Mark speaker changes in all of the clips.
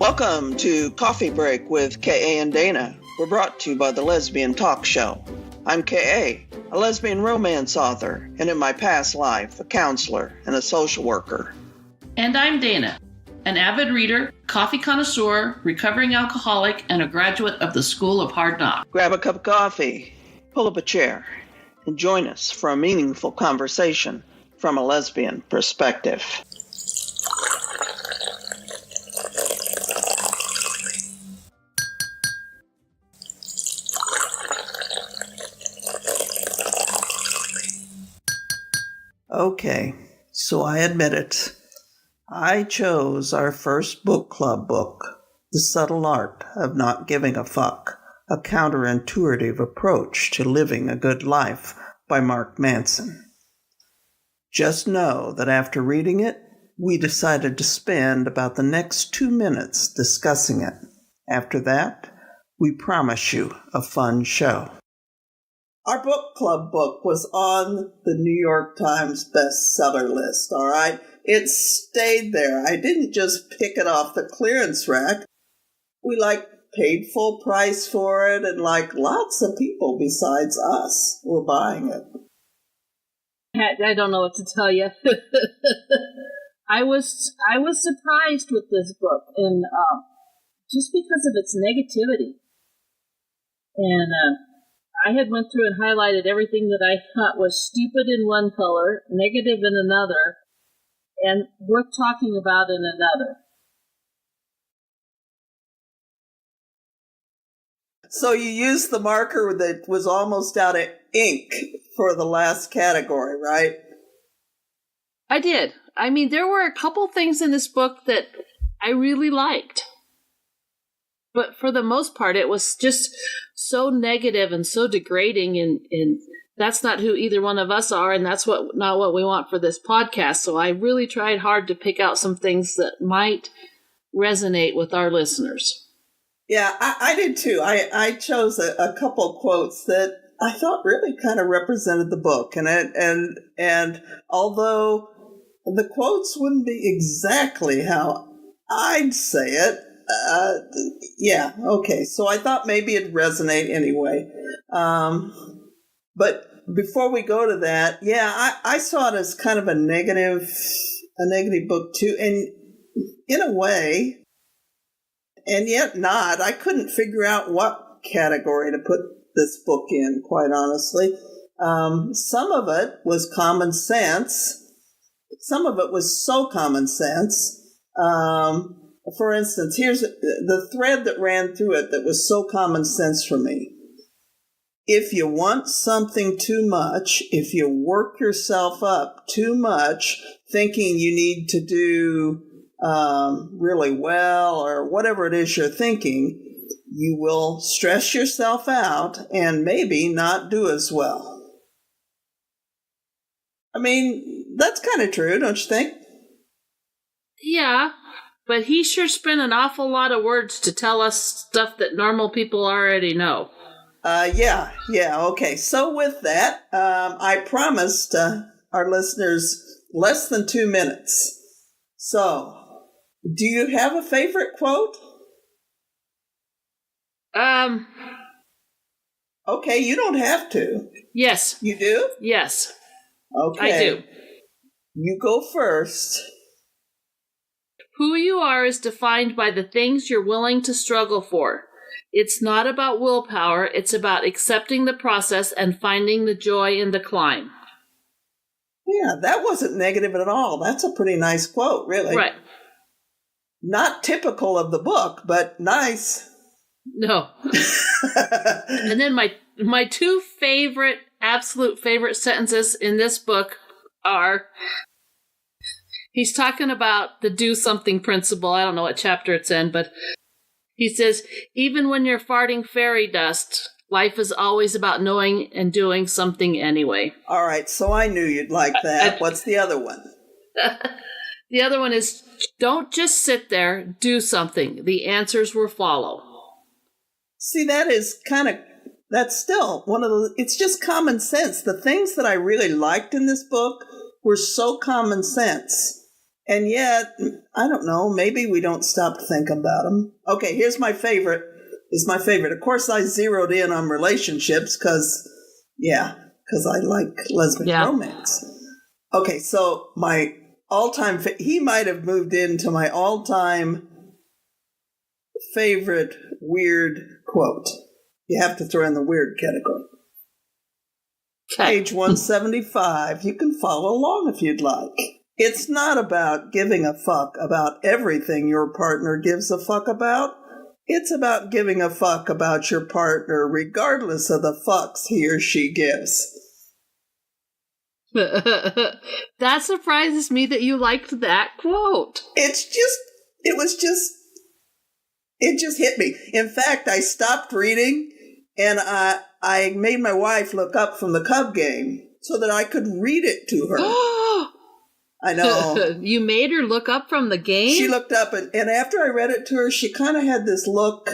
Speaker 1: Welcome to Coffee Break with K.A. and Dana. We're brought to you by the Lesbian Talk Show. I'm K.A., a lesbian romance author, and in my past life, a counselor and a social worker.
Speaker 2: And I'm Dana, an avid reader, coffee connoisseur, recovering alcoholic, and a graduate of the School of Hard Knocks.
Speaker 1: Grab a cup of coffee, pull up a chair, and join us for a meaningful conversation from a lesbian perspective. Okay, so I admit it. I chose our first book club book, The Subtle Art of Not Giving a Fuck, a counterintuitive approach to living a good life by Mark Manson. Just know that after reading it, we decided to spend about the next 2 minutes discussing it. After that, we promise you a fun show. Our book club book was on the New York Times bestseller list, all right? It stayed there. I didn't just pick it off the clearance rack. We, paid full price for it, and, lots of people besides us were buying it.
Speaker 3: I don't know what to tell you. I was surprised with this book, and just because of its negativity. And I had went through and highlighted everything that I thought was stupid in one color, negative in another, and worth talking about in another.
Speaker 1: So you used the marker that was almost out of ink for the last category, right?
Speaker 2: I did. I mean, there were a couple things in this book that I really liked. But for the most part, it was just so negative and so degrading, and that's not who either one of us are, and that's not what we want for this podcast. So I really tried hard to pick out some things that might resonate with our listeners.
Speaker 1: Yeah, I did too. I chose a couple quotes that I thought really kind of represented the book, and although the quotes wouldn't be exactly how I'd say it. Yeah, okay. So I thought maybe it'd resonate anyway. But before we go to that, yeah, I saw it as kind of a negative book too, and in a way, and yet not. I couldn't figure out what category to put this book in, quite honestly. Some of it was common sense. Some of it was so common sense. For instance, here's the thread that ran through it that was so common sense for me. If you want something too much, if you work yourself up too much, thinking you need to do really well or whatever it is you're thinking, you will stress yourself out and maybe not do as well. I mean, that's kind of true, don't you think?
Speaker 2: Yeah. But he sure spent an awful lot of words to tell us stuff that normal people already know.
Speaker 1: Yeah, okay. So with that, I promised our listeners less than 2 minutes. So, do you have a favorite quote? Okay, you don't have to.
Speaker 2: Yes.
Speaker 1: You do?
Speaker 2: Yes.
Speaker 1: Okay.
Speaker 2: I do.
Speaker 1: You go first.
Speaker 2: Who you are is defined by the things you're willing to struggle for. It's not about willpower, it's about accepting the process and finding the joy in the climb.
Speaker 1: Yeah, that wasn't negative at all. That's a pretty nice quote, really.
Speaker 2: Right.
Speaker 1: Not typical of the book, but nice.
Speaker 2: No. And then my two absolute favorite sentences in this book are... He's talking about the do something principle. I don't know what chapter it's in, but he says, even when you're farting fairy dust, life is always about knowing and doing something anyway.
Speaker 1: All right, so I knew you'd like that. What's the other one?
Speaker 2: The other one is, don't just sit there, do something. The answers will follow.
Speaker 1: See, that's still one of the, it's just common sense. The things that I really liked in this book were so common sense. And yet, I don't know, maybe we don't stop to think about them. Okay, here's my favorite. Of course, I zeroed in on relationships because I like lesbian romance. Okay, so my all-time, he might have moved into my all-time favorite weird quote. You have to throw in the weird category. Page 175. You can follow along if you'd like. It's not about giving a fuck about everything your partner gives a fuck about. It's about giving a fuck about your partner regardless of the fucks he or she gives.
Speaker 2: That surprises me that you liked that quote.
Speaker 1: It just hit me. In fact, I stopped reading and I made my wife look up from the Cub game so that I could read it to her. I know.
Speaker 2: You made her look up from the game?
Speaker 1: She looked up, and after I read it to her, she kind of had this look.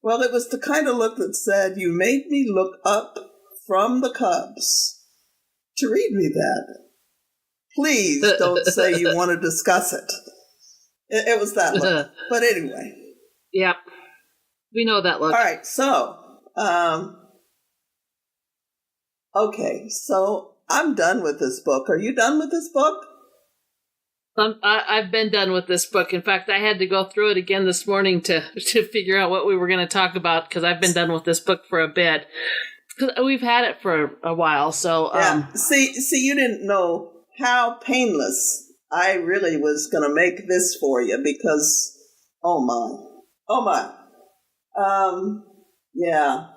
Speaker 1: Well, it was the kind of look that said, you made me look up from the Cubs to read me that. Please don't say you want to discuss it. It was that look. But anyway.
Speaker 2: Yep. We know that look.
Speaker 1: All right, so, okay, so I'm done with this book. Are you done with this book?
Speaker 2: I've been done with this book. In fact, I had to go through it again this morning to figure out what we were going to talk about because I've been done with this book for a bit. Because we've had it for a while, so...
Speaker 1: See, you didn't know how painless I really was going to make this for you because, oh my. Yeah,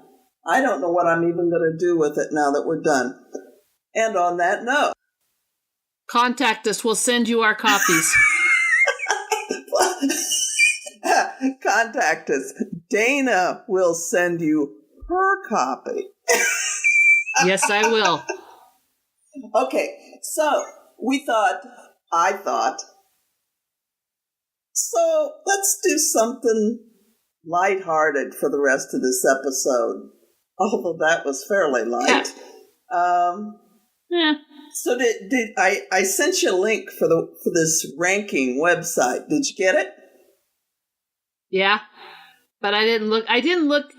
Speaker 1: I don't know what I'm even going to do with it now that we're done. And on that note...
Speaker 2: Contact us. We'll send you our copies.
Speaker 1: Contact us. Dana will send you her copy.
Speaker 2: Yes, I will.
Speaker 1: Okay, so I thought, so let's do something lighthearted for the rest of this episode. Although that was fairly light.
Speaker 2: Yeah.
Speaker 1: So did I sent you a link for this ranking website. Did you get it?
Speaker 2: Yeah. But I didn't look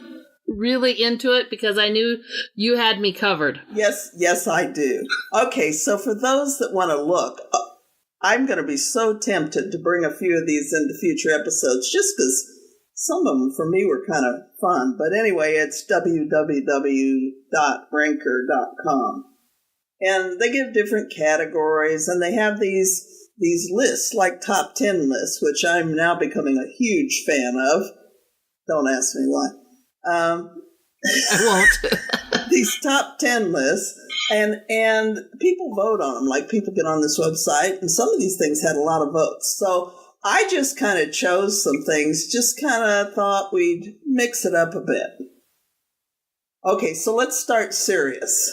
Speaker 2: really into it because I knew you had me covered.
Speaker 1: Yes, I do. Okay, so for those that want to look, I'm going to be so tempted to bring a few of these into future episodes just because some of them for me were kind of fun. But anyway, it's www.ranker.com. And they give different categories, and they have these lists, like top 10 lists, which I'm now becoming a huge fan of. Don't ask me why.
Speaker 2: I won't.
Speaker 1: These top 10 lists, and people vote on them. Like, people get on this website, and some of these things had a lot of votes. So I just kind of chose some things, just kind of thought we'd mix it up a bit. Okay, so let's start serious.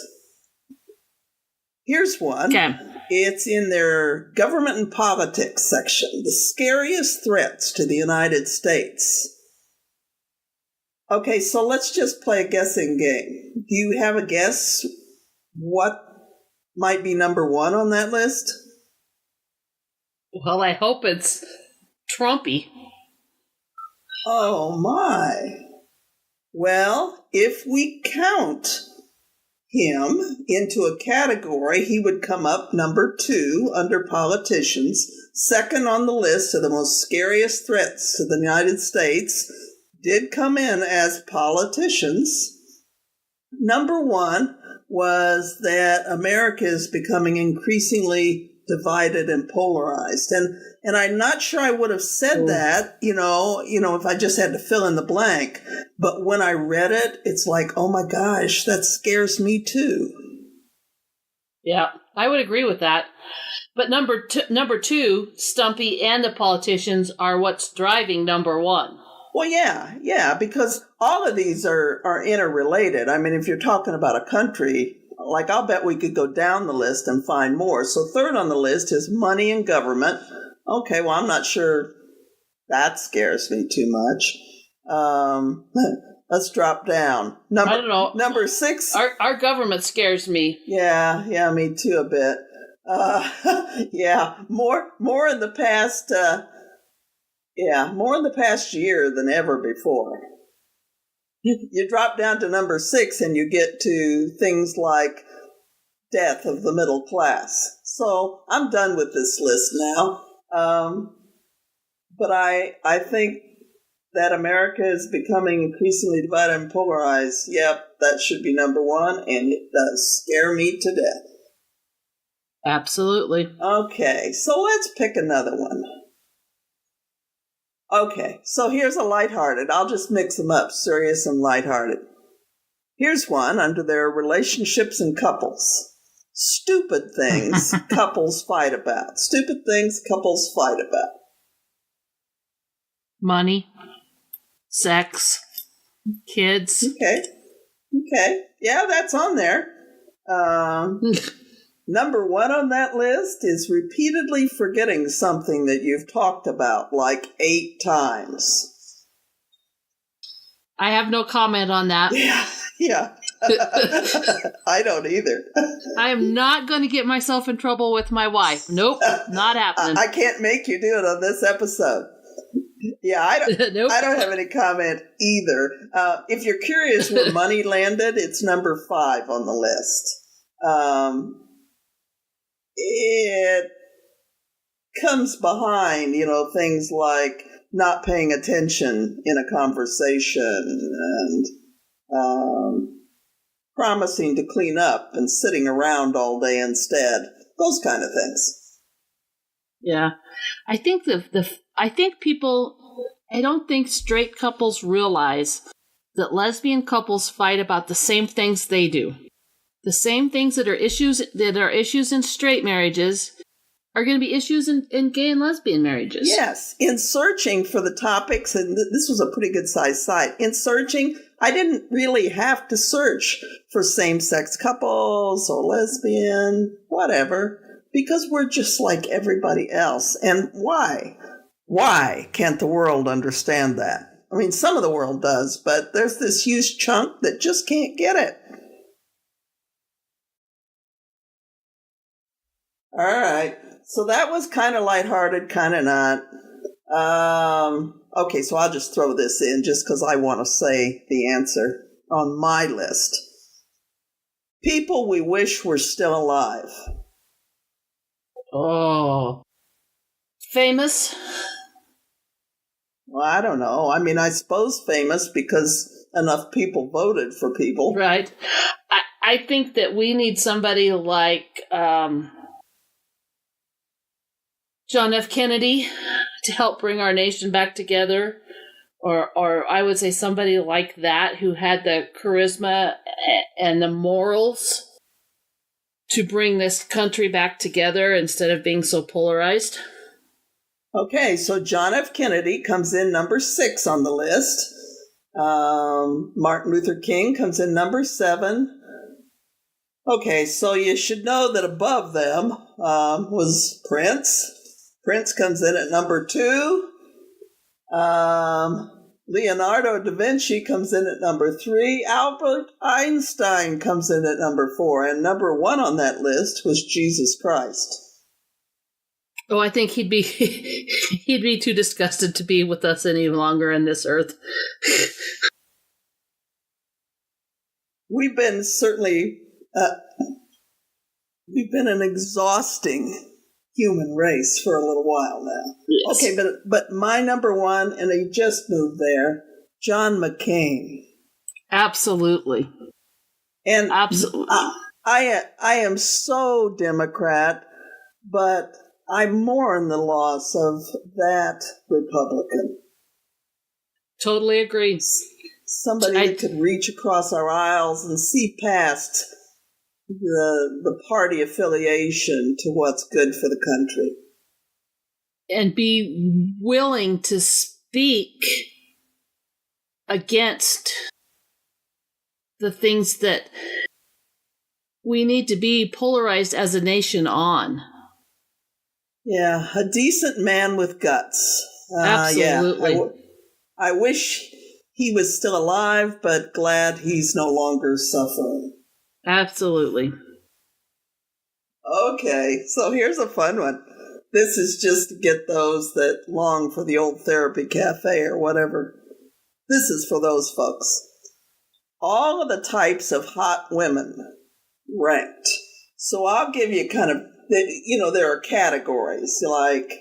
Speaker 1: Here's one.
Speaker 2: Okay.
Speaker 1: It's in their government and politics section. The scariest threats to the United States. Okay, so let's just play a guessing game. Do you have a guess what might be number one on that list?
Speaker 2: Well, I hope it's Trumpy.
Speaker 1: Oh, my. Well, if we count him into a category, he would come up number 2 under politicians. Second on the list of the most scariest threats to the United States did come in as politicians. Number 1 was that America is becoming increasingly divided and polarized. And I'm not sure I would have said that, you know, if I just had to fill in the blank. But when I read it, it's like, oh my gosh, that scares me too.
Speaker 2: Yeah, I would agree with that. But number two, Stumpy and the politicians are what's driving number 1.
Speaker 1: Well, yeah, because all of these are interrelated. I mean, if you're talking about a country, like I'll bet we could go down the list and find more. So third on the list is money and government. Okay, well, I'm not sure that scares me too much. Let's drop down.
Speaker 2: I don't know.
Speaker 1: Number 6.
Speaker 2: Our government scares me.
Speaker 1: Yeah, me too a bit. Yeah, more in the past. More in the past year than ever before. You drop down to number 6 and you get to things like death of the middle class. So I'm done with this list now. But I think that America is becoming increasingly divided and polarized. Yep, that should be number 1, and it does scare me to death.
Speaker 2: Absolutely.
Speaker 1: Okay, so let's pick another one. Okay, so here's a lighthearted. I'll just mix them up, serious and lighthearted. Here's one under their relationships and couples. Stupid things couples fight about. Stupid things couples fight about.
Speaker 2: Money, sex, kids.
Speaker 1: Okay. Yeah, that's on there. Number 1 on that list is repeatedly forgetting something that you've talked about like 8 times.
Speaker 2: I have no comment on that.
Speaker 1: Yeah. I don't either.
Speaker 2: I am not going to get myself in trouble with my wife. Nope, not happening.
Speaker 1: I can't make you do it on this episode. Yeah,
Speaker 2: Nope.
Speaker 1: I don't have any comment either. If you're curious where money landed, it's number 5 on the list. It comes behind, things like not paying attention in a conversation and promising to clean up and sitting around all day instead. Those kind of things.
Speaker 2: Yeah. I think I don't think straight couples realize that lesbian couples fight about the same things they do. The same things that are issues in straight marriages are going to be issues in gay and lesbian marriages.
Speaker 1: Yes. In searching for the topics, and this was a pretty good sized site, in searching, I didn't really have to search for same-sex couples or lesbian, whatever, because we're just like everybody else. And why? Why can't the world understand that? I mean, some of the world does, but there's this huge chunk that just can't get it. All right. So that was kind of lighthearted, kind of not. Okay, so I'll just throw this in just because I want to say the answer on my list. People we wish were still alive.
Speaker 2: Oh. Famous?
Speaker 1: Well, I don't know. I mean, I suppose famous because enough people voted for people.
Speaker 2: Right. I think that we need somebody like John F. Kennedy to help bring our nation back together, or I would say somebody like that who had the charisma and the morals to bring this country back together instead of being so polarized.
Speaker 1: Okay, so John F. Kennedy comes in number 6 on the list. Martin Luther King comes in number 7. Okay, so you should know that above them was Prince. Prince comes in at number 2. Leonardo da Vinci comes in at number 3. Albert Einstein comes in at number 4. And number 1 on that list was Jesus Christ.
Speaker 2: Oh, I think he'd be too disgusted to be with us any longer on this earth.
Speaker 1: We've been an exhausting human race for a little while now.
Speaker 2: Yes.
Speaker 1: Okay, but my number 1, and he just moved there, John McCain.
Speaker 2: Absolutely.
Speaker 1: And
Speaker 2: absolutely.
Speaker 1: I am so Democrat, but I mourn the loss of that Republican.
Speaker 2: Totally agree.
Speaker 1: Somebody that could reach across our aisles and see past the party affiliation to what's good for the country.
Speaker 2: And be willing to speak against the things that we need to be polarized as a nation on.
Speaker 1: Yeah, a decent man with guts.
Speaker 2: Absolutely.
Speaker 1: Yeah, I wish he was still alive, but glad he's no longer suffering.
Speaker 2: Absolutely.
Speaker 1: Okay, so here's a fun one. This is just to get those that long for the old therapy cafe or whatever. This is for those folks. All of the types of hot women ranked. So I'll give you kind of, there are categories like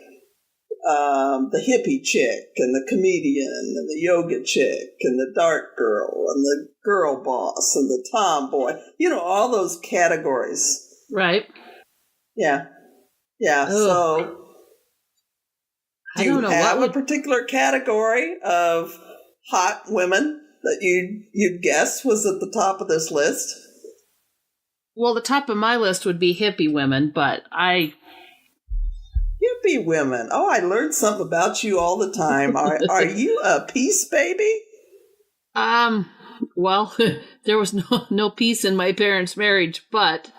Speaker 1: the hippie chick and the comedian and the yoga chick and the dark girl and the girl boss and the tomboy. All those categories.
Speaker 2: Right.
Speaker 1: Yeah. Yeah. Ugh. So do you have a particular category of hot women that you'd guess was at the top of this list?
Speaker 2: Well, the top of my list would be hippie women, but Hippie
Speaker 1: women. Oh, I learned something about you all the time. Are you a peace baby?
Speaker 2: Well, there was no peace in my parents' marriage, but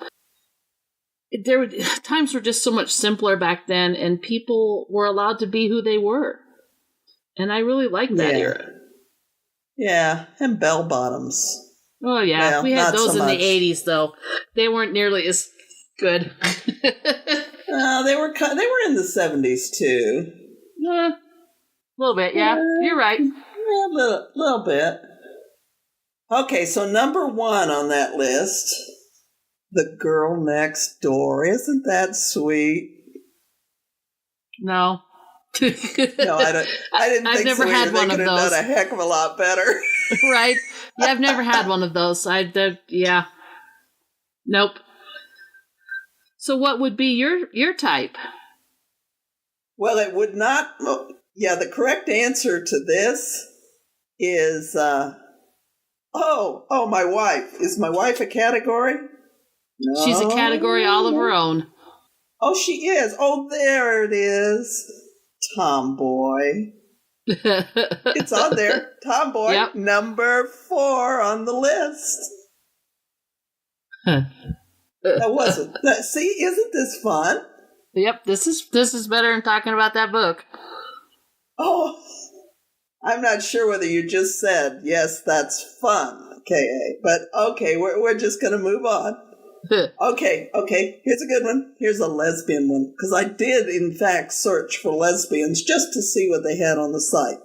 Speaker 2: times were just so much simpler back then, and people were allowed to be who they were. And I really liked that era.
Speaker 1: Yeah, and bell bottoms.
Speaker 2: Oh, yeah. Well, we had those so in the 80s, though. They weren't nearly as good.
Speaker 1: They were in the 70s, too.
Speaker 2: A little bit, yeah. You're right.
Speaker 1: Yeah, a little bit. Okay, so number 1 on that list, the girl next door. Isn't that sweet?
Speaker 2: No.
Speaker 1: No, I didn't
Speaker 2: I've
Speaker 1: think
Speaker 2: never
Speaker 1: so.
Speaker 2: had one of those.
Speaker 1: Done a heck of a lot better.
Speaker 2: Right? Yeah, I've never had one of those. Yeah. Nope. So what would be your type?
Speaker 1: Well, it would not. Yeah, the correct answer to this is, my wife. Is my wife a category? No.
Speaker 2: She's a category all of her own.
Speaker 1: Oh, she is. Oh, there it is. Tomboy. It's on there. Tomboy. Yep. Number 4 on the list. That wasn't. See, isn't this fun?
Speaker 2: Yep, this is better than talking about that book.
Speaker 1: Oh, I'm not sure whether you just said, yes, that's fun, K.A., but okay, we're just going to move on. Okay, here's a good one. Here's a lesbian one, because I did, in fact, search for lesbians just to see what they had on the site.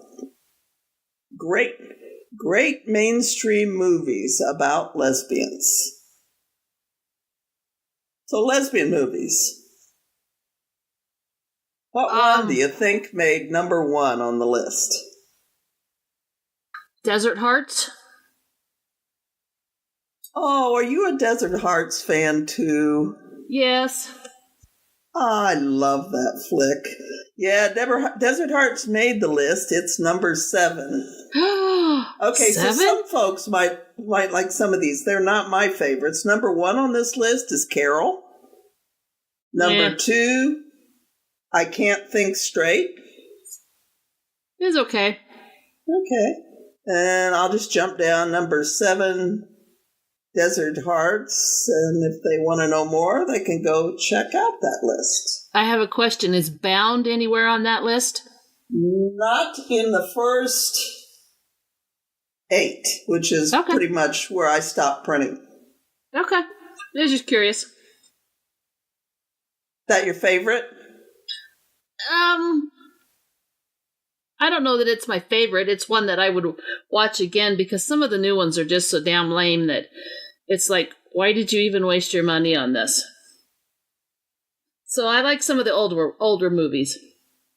Speaker 1: Great mainstream movies about lesbians. So lesbian movies. What one do you think made number 1 on the list?
Speaker 2: Desert Hearts?
Speaker 1: Oh, are you a Desert Hearts fan too?
Speaker 2: Yes.
Speaker 1: Oh, I love that flick. Yeah, Desert Hearts made the list. It's number 7. Okay, 7? So some folks might like some of these. They're not my favorites. Number 1 on this list is Carol. Number 2, I Can't Think Straight.
Speaker 2: It's okay.
Speaker 1: Okay. And I'll just jump down. Number 7, Desert Hearts. And if they want to know more, they can go check out that list.
Speaker 2: I have a question. Is Bound anywhere on that list?
Speaker 1: Not in the first 8, which is pretty much where I stopped printing.
Speaker 2: Okay. I was just curious.
Speaker 1: Is that your favorite?
Speaker 2: I don't know that it's my favorite. It's one that I would watch again because some of the new ones are just so damn lame that it's like, why did you even waste your money on this? So I like some of the older movies.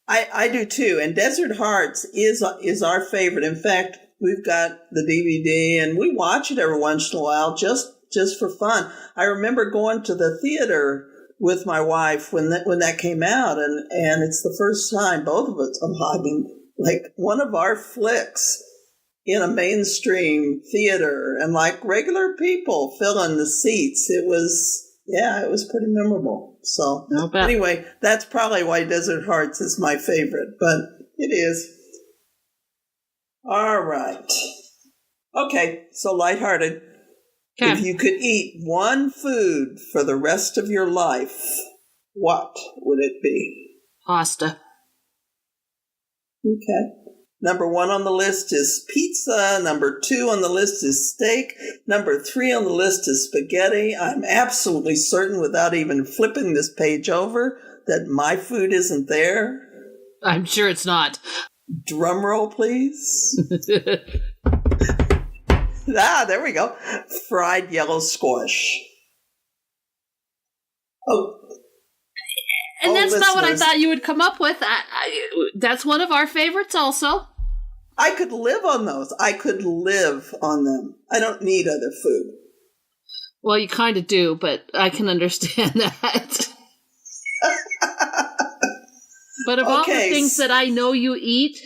Speaker 2: I do too. And Desert Hearts is our favorite. In fact, we've got the DVD and we watch it every once in a while just for fun. I remember going to the theater with my wife when that came out, and it's the first time both of us, like one of our flicks in a mainstream theater, and like regular people filling the seats. It was pretty memorable. So anyway, that's probably why Desert Hearts is my favorite, but it is. All right. Okay, so lighthearted. Okay. If you could eat one food for the rest of your life, what would it be? Pasta.
Speaker 1: Okay. Number 1 on the list is pizza. Number 2 on the list is steak. Number 3 on the list is spaghetti. I'm absolutely certain, without even flipping this page over, that my food isn't there.
Speaker 2: I'm sure it's not.
Speaker 1: Drum roll, please. There we go. Fried yellow squash.
Speaker 2: And that's
Speaker 1: listeners,
Speaker 2: not what I thought you would come up with. That's one of our favorites also.
Speaker 1: I could live on those. I could live on them. I don't need other food.
Speaker 2: Well, you kind of do, but I can understand that. But of all the things that I know you eat,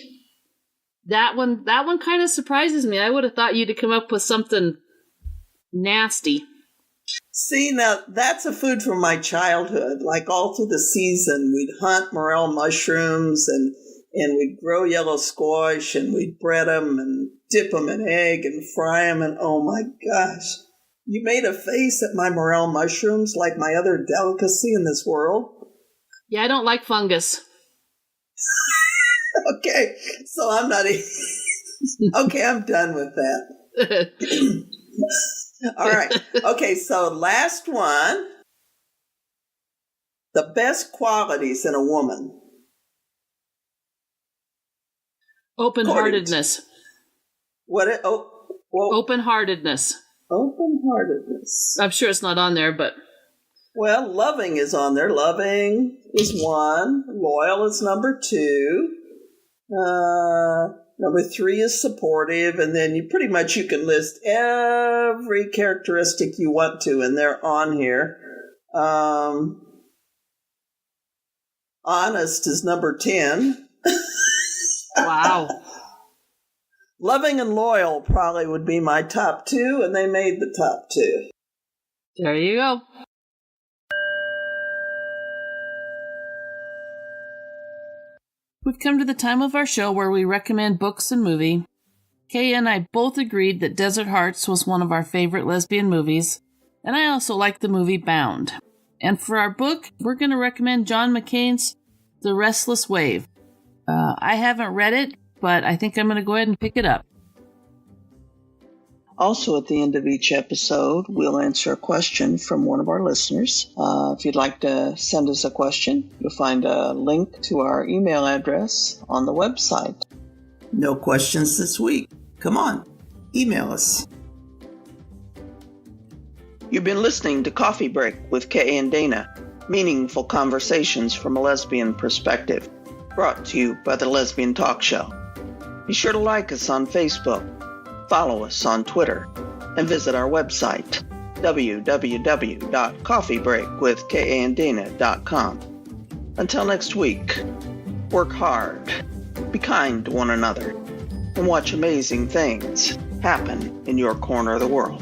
Speaker 2: that one kind of surprises me. I would have thought you'd come up with something nasty.
Speaker 1: See, now that's a food from my childhood. Like all through the season, we'd hunt morel mushrooms and we'd grow yellow squash and we'd bread them and dip them in egg and fry them. And oh my gosh, you made a face at my morel mushrooms like my other delicacy in this world.
Speaker 2: Yeah, I don't like fungus.
Speaker 1: Okay, so I'm not okay, I'm done with that. All right. Okay, so last one. The best qualities in a woman.
Speaker 2: Open-heartedness. Open-heartedness.
Speaker 1: Open-heartedness.
Speaker 2: I'm sure it's not on there, but...
Speaker 1: Well, loving is on there. Loving is 1. Loyal is number 2. Number 3 is supportive, and then you can list every characteristic you want to, and they're on here. Honest is number 10.
Speaker 2: Wow.
Speaker 1: Loving and loyal probably would be my top 2, and they made the top 2.
Speaker 2: There you go. We've come to the time of our show where we recommend books and movie. Kay and I both agreed that Desert Hearts was one of our favorite lesbian movies, and I also like the movie Bound. And for our book, we're going to recommend John McCain's The Restless Wave. I haven't read it, but I think I'm going to go ahead and pick it up.
Speaker 1: Also, at the end of each episode, we'll answer a question from one of our listeners. If you'd like to send us a question, you'll find a link to our email address on the website. No questions this week. Come on, email us. You've been listening to Coffee Break with Kay and Dana, meaningful conversations from a lesbian perspective, brought to you by the Lesbian Talk Show. Be sure to like us on Facebook, follow us on Twitter, and visit our website, www.coffeebreakwithkanddana.com. Until next week, work hard, be kind to one another, and watch amazing things happen in your corner of the world.